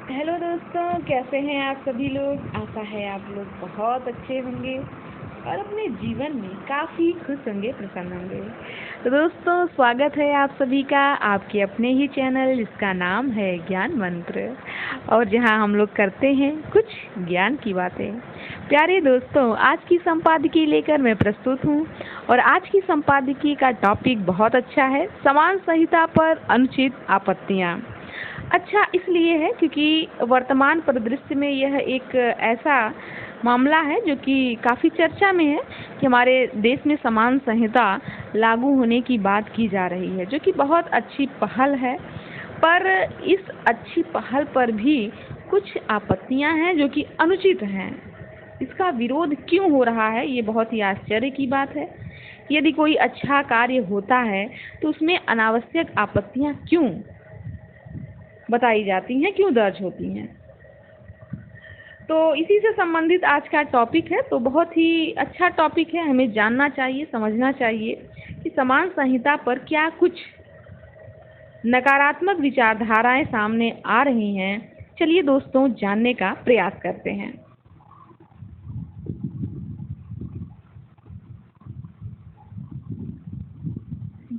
Hello दोस्तों, कैसे हैं आप सभी लोग। आशा है आप लोग बहुत अच्छे होंगे और अपने जीवन में काफ़ी खुश होंगे, प्रसन्न होंगे। तो दोस्तों, स्वागत है आप सभी का आपके अपने ही चैनल जिसका नाम है ज्ञान मंत्र, और जहां हम लोग करते हैं कुछ ज्ञान की बातें। प्यारे दोस्तों, आज की संपादकीय लेकर मैं प्रस्तुत हूं और आज की संपादकीय का टॉपिक बहुत अच्छा है, समान संहिता पर अनुचित आपत्तियां। अच्छा इसलिए है क्योंकि वर्तमान परिदृश्य में यह एक ऐसा मामला है जो कि काफ़ी चर्चा में है कि हमारे देश में समान संहिता लागू होने की बात की जा रही है, जो कि बहुत अच्छी पहल है। पर इस अच्छी पहल पर भी कुछ आपत्तियां हैं जो कि अनुचित हैं। इसका विरोध क्यों हो रहा है, ये बहुत ही आश्चर्य की बात है। यदि कोई अच्छा कार्य होता है तो उसमें अनावश्यक आपत्तियां क्यों बताई जाती हैं, क्यों दर्ज होती हैं। तो इसी से संबंधित आज का टॉपिक है। तो बहुत ही अच्छा टॉपिक है, हमें जानना चाहिए, समझना चाहिए कि समान संहिता पर क्या कुछ नकारात्मक विचारधाराएं सामने आ रही हैं। चलिए दोस्तों, जानने का प्रयास करते हैं।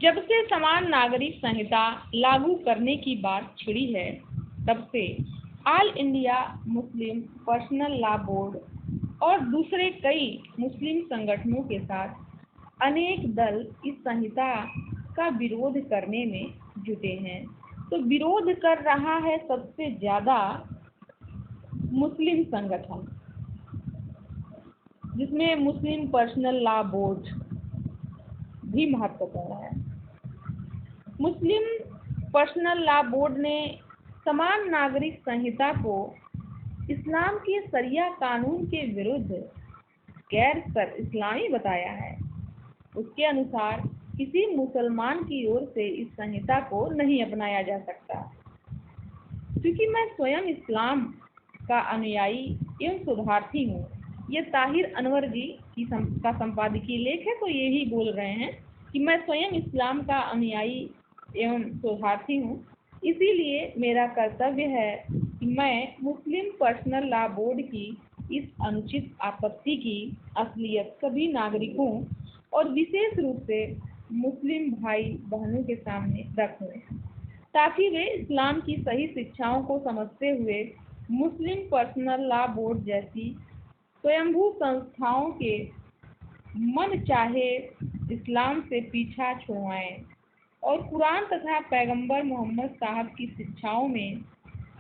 जब से समान नागरिक संहिता लागू करने की बात छिड़ी है, तब से all India Muslim personal law board और दूसरे कई मुस्लिम संगठनों के साथ अनेक दल इस संहिता का विरोध करने में जुटे हैं। तो विरोध कर रहा है सबसे ज़्यादा मुस्लिम संगठन, जिसमें मुस्लिम पर्सनल लॉ बोर्ड भी महत्वपूर्ण है। मुस्लिम पर्सनल लॉ बोर्ड ने समान नागरिक संहिता को इस्लाम के शरिया कानून के विरुद्ध गैर इस्लामी बताया है। उसके अनुसार किसी मुसलमान की ओर से इस संहिता को नहीं अपनाया जा सकता। क्योंकि मैं स्वयं इस्लाम का अनुयायी एवं शोधार्थी हूँ। ये ताहिर अनवर जी का संपादकीय लेख है, तो यही बोल रहे हैं कि मैं स्वयं इस्लाम का अनुयायी एवं शोधार्थी हूँ। इसीलिए मेरा कर्तव्य है कि मैं मुस्लिम पर्सनल लॉ बोर्ड की इस अनुचित आपत्ति की असलियत सभी नागरिकों और विशेष रूप से मुस्लिम भाई बहनों के सामने रखूं, ताकि वे इस्लाम की सही शिक्षाओं को समझते हुए मुस्लिम पर्सनल लॉ बोर्ड जैसी स्वयंभू संस्थाओं के मन चाहे इस्लाम से पीछा छुड़वाएं और कुरान तथा पैगंबर मोहम्मद साहब की शिक्षाओं में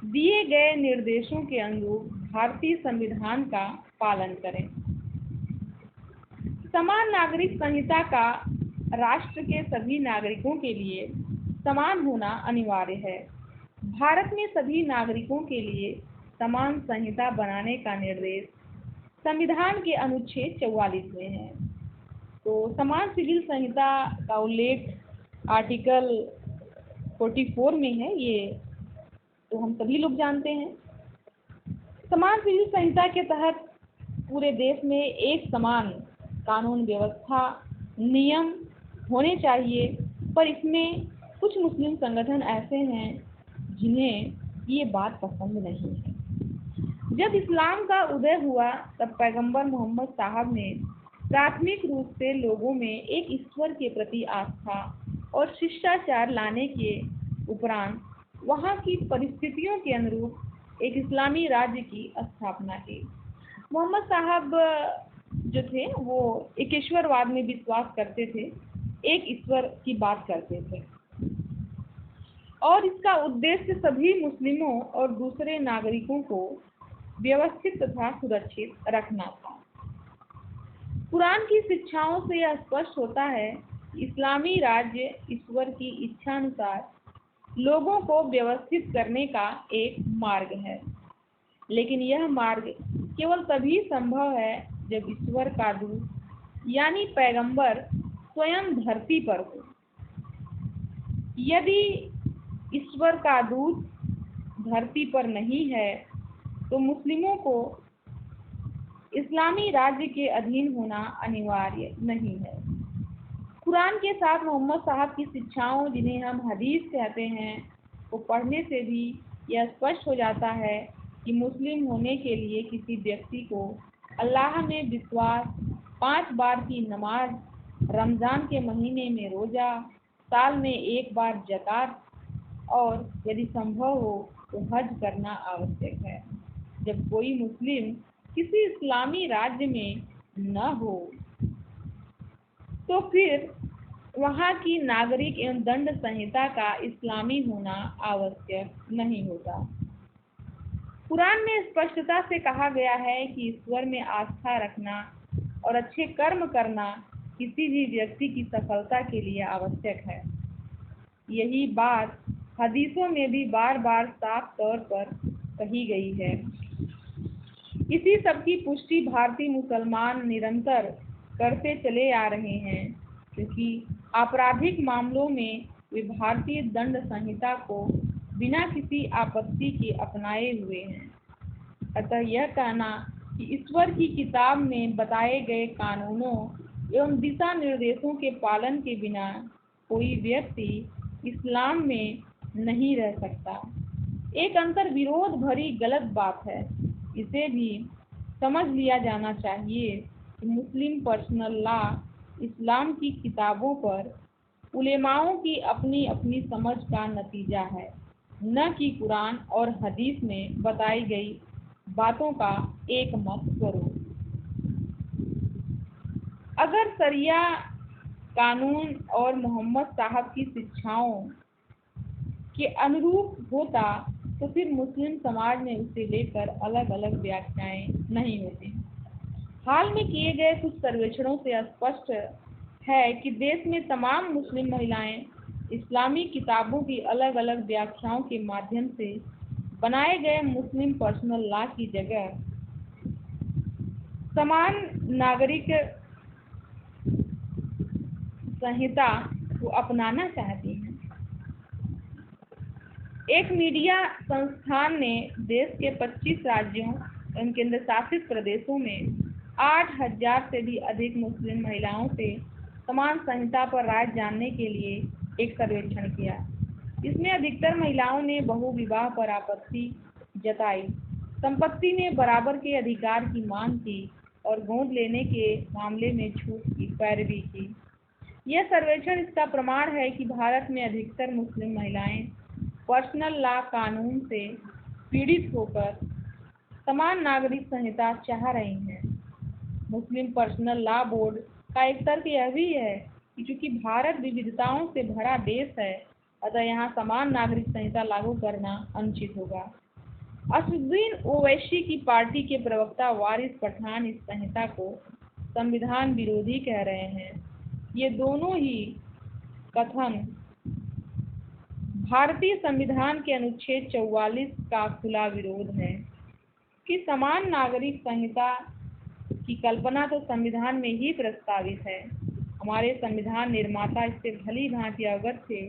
दिए गए निर्देशों के अनुरूप भारतीय संविधान का पालन करें। समान नागरिक संहिता का राष्ट्र के सभी नागरिकों के लिए समान होना अनिवार्य है। भारत में सभी नागरिकों के लिए समान संहिता बनाने का निर्देश संविधान के अनुच्छेद 44 में है। तो समान सिविल संहिता का उल्लेख आर्टिकल 44 में है, ये तो हम सभी लोग जानते हैं। समान सिविल संहिता के तहत पूरे देश में एक समान कानून व्यवस्था नियम होने चाहिए, पर इसमें कुछ मुस्लिम संगठन ऐसे हैं जिन्हें ये बात पसंद नहीं है। जब इस्लाम का उदय हुआ तब पैगंबर मोहम्मद साहब ने प्राथमिक रूप से लोगों में एक ईश्वर के प्रति आस्था और शिष्टाचार लाने के उपरांत वहाँ की परिस्थितियों के अनुरूप एक इस्लामी राज्य की स्थापना की। मोहम्मद साहब जो थे वो एक ईश्वरवाद में विश्वास करते थे, एक ईश्वर की बात करते थे, और इसका उद्देश्य सभी मुस्लिमों और दूसरे नागरिकों को व्यवस्थित तथा सुरक्षित रखना था। कुरान की शिक्षाओं से यह स्पष्ट होता है कि इस्लामी राज्य ईश्वर की इच्छानुसार लोगों को व्यवस्थित करने का एक मार्ग है, लेकिन यह मार्ग केवल तभी संभव है जब ईश्वर का दूत यानी पैगंबर स्वयं धरती पर हो। यदि ईश्वर का दूत धरती पर नहीं है तो मुस्लिमों को इस्लामी राज्य के अधीन होना अनिवार्य नहीं है। कुरान के साथ मोहम्मद साहब की शिक्षाओं, जिन्हें हम हदीस कहते हैं, को पढ़ने से भी यह स्पष्ट हो जाता है कि मुस्लिम होने के लिए किसी व्यक्ति को अल्लाह में विश्वास, 5 बार की नमाज, रमज़ान के महीने में रोज़ा, साल में 1 बार ज़कात और यदि संभव हो तो हज करना आवश्यक है। जब कोई मुस्लिम किसी इस्लामी राज्य में न हो तो फिर वहाँ की नागरिक एवं दंड संहिता का इस्लामी होना आवश्यक नहीं होता। कुरान में स्पष्टता से कहा गया है कि ईश्वर में आस्था रखना और अच्छे कर्म करना किसी भी व्यक्ति की सफलता के लिए आवश्यक है। यही बात हदीसों में भी बार बार साफ तौर पर कही गई है। इसी सब की पुष्टि भारतीय मुसलमान निरंतर करते चले आ रहे हैं, क्योंकि आपराधिक मामलों में वे भारतीय दंड संहिता को बिना किसी आपत्ति के अपनाए हुए हैं। अतः यह कहना कि ईश्वर की किताब में बताए गए कानूनों एवं दिशा निर्देशों के पालन के बिना कोई व्यक्ति इस्लाम में नहीं रह सकता, एक अंतर विरोध भरी गलत बात है। इसे भी समझ लिया जाना चाहिए कि मुस्लिम पर्सनल लॉ इस्लाम की किताबों पर उलेमाओं की अपनी अपनी समझ का नतीजा है, न कि कुरान और हदीस में बताई गई बातों का एक मत स्वरूप। अगर शरिया कानून और मोहम्मद साहब की शिक्षाओं के अनुरूप होता तो फिर मुस्लिम समाज में उसे लेकर अलग अलग व्याख्याएं नहीं होती। हाल में किए गए कुछ सर्वेक्षणों से स्पष्ट है कि देश में तमाम मुस्लिम महिलाएं इस्लामी किताबों की अलग अलग व्याख्याओं के माध्यम से बनाए गए मुस्लिम पर्सनल लॉ की जगह समान नागरिक संहिता को अपनाना चाहती हैं। एक मीडिया संस्थान ने देश के 25 राज्यों एवं केंद्र शासित प्रदेशों में 8,000 से भी अधिक मुस्लिम महिलाओं से समान संहिता पर राय जानने के लिए एक सर्वेक्षण किया। इसमें अधिकतर महिलाओं ने बहु विवाह पर आपत्ति जताई, संपत्ति में बराबर के अधिकार की मांग की और गोद लेने के मामले में छूट की पैरवी की। यह सर्वेक्षण इसका प्रमाण है कि भारत में अधिकतर मुस्लिम महिलाएं पर्सनल लॉ कानून से पीड़ित होकर समान नागरिक संहिता चाह रही हैं। मुस्लिम पर्सनल लॉ बोर्ड का एक तर्क यह भी है कि चूंकि भारत विविधताओं से भरा देश है, अतः यहाँ समान नागरिक संहिता लागू करना अनुचित होगा। असदुद्दीन ओवैसी की पार्टी के प्रवक्ता वारिस पठान इस संहिता को संविधान विरोधी कह रहे हैं। ये दोनों ही कथन भारतीय संविधान के अनुच्छेद 44 का खुला विरोध है कि समान नागरिक संहिता की कल्पना तो संविधान में ही प्रस्तावित है। हमारे संविधान निर्माता इससे भली भांति अवगत थे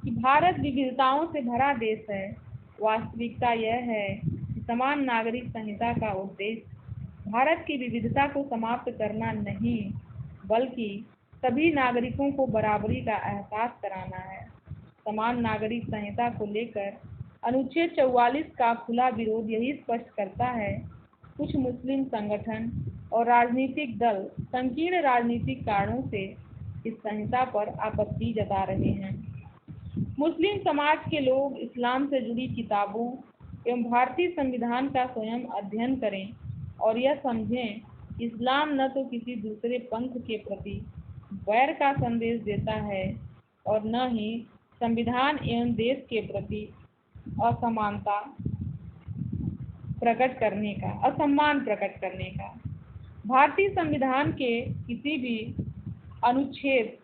कि भारत विविधताओं से भरा देश है। वास्तविकता यह है कि समान नागरिक संहिता का उद्देश्य भारत की विविधता को समाप्त करना नहीं, बल्कि सभी नागरिकों को बराबरी का एहसास कराना है। समान नागरिक संहिता को लेकर अनुच्छेद 44 का खुला विरोध यही स्पष्ट करता है। कुछ मुस्लिम संगठन और राजनीतिक दल संकीर्ण राजनीतिक कारणों से इस संहिता पर आपत्ति जता रहे हैं। मुस्लिम समाज के लोग इस्लाम से जुड़ी किताबों एवं भारतीय संविधान का स्वयं अध्ययन करें और यह समझें इस्लाम न तो किसी दूसरे पंथ के प्रति वैर का संदेश देता है और न ही संविधान एवं देश के प्रति असम्मान प्रकट करने का। भारतीय संविधान के किसी भी अनुच्छेद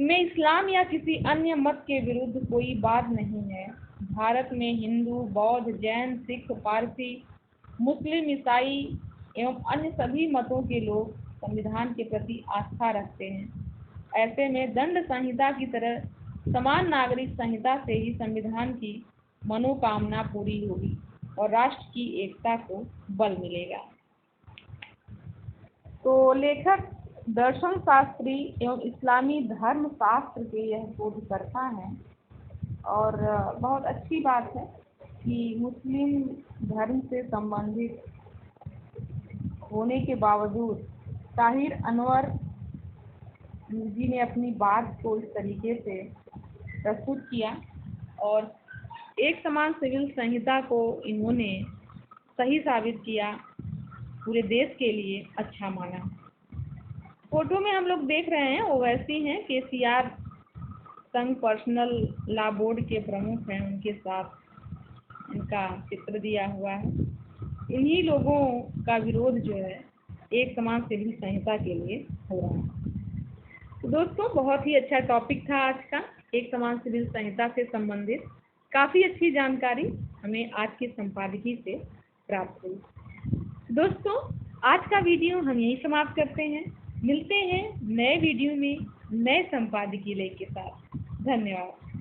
में इस्लाम या किसी अन्य मत के विरुद्ध कोई बात नहीं है। भारत में हिंदू, बौद्ध, जैन, सिख, पारसी, मुस्लिम, ईसाई एवं अन्य सभी मतों के लोग संविधान के प्रति आस्था रखते हैं। ऐसे में दंड संहिता की तरह समान नागरिक संहिता से ही संविधान की मनोकामना पूरी होगी और राष्ट्र की एकता को बल मिलेगा। तो लेखक दर्शन शास्त्री एवं इस्लामी धर्म शास्त्र के यह शोधकर्ता हैं और बहुत अच्छी बात है कि मुस्लिम धर्म से संबंधित होने के बावजूद ताहिर अनवर जी ने अपनी बात को इस तरीके से प्रस्तुत किया और एक समान सिविल संहिता को इन्होंने सही साबित किया, पूरे देश के लिए अच्छा माना। फोटो में हम लोग देख रहे हैं ओवैसी हैं, केसीआर संघ पर्सनल लॉ बोर्ड के प्रमुख हैं, उनके साथ इनका चित्र दिया हुआ है। इन्हीं लोगों का विरोध जो है एक समान सिविल संहिता के लिए हो रहा है। तो दोस्तों, बहुत ही अच्छा टॉपिक था आज का, एक समान सिविल संहिता से संबंधित काफ़ी अच्छी जानकारी हमें आज के संपादकीय से प्राप्त हुई। दोस्तों, आज का वीडियो हम यहीं समाप्त करते हैं। मिलते हैं नए वीडियो में नए संपादकीय के साथ। धन्यवाद।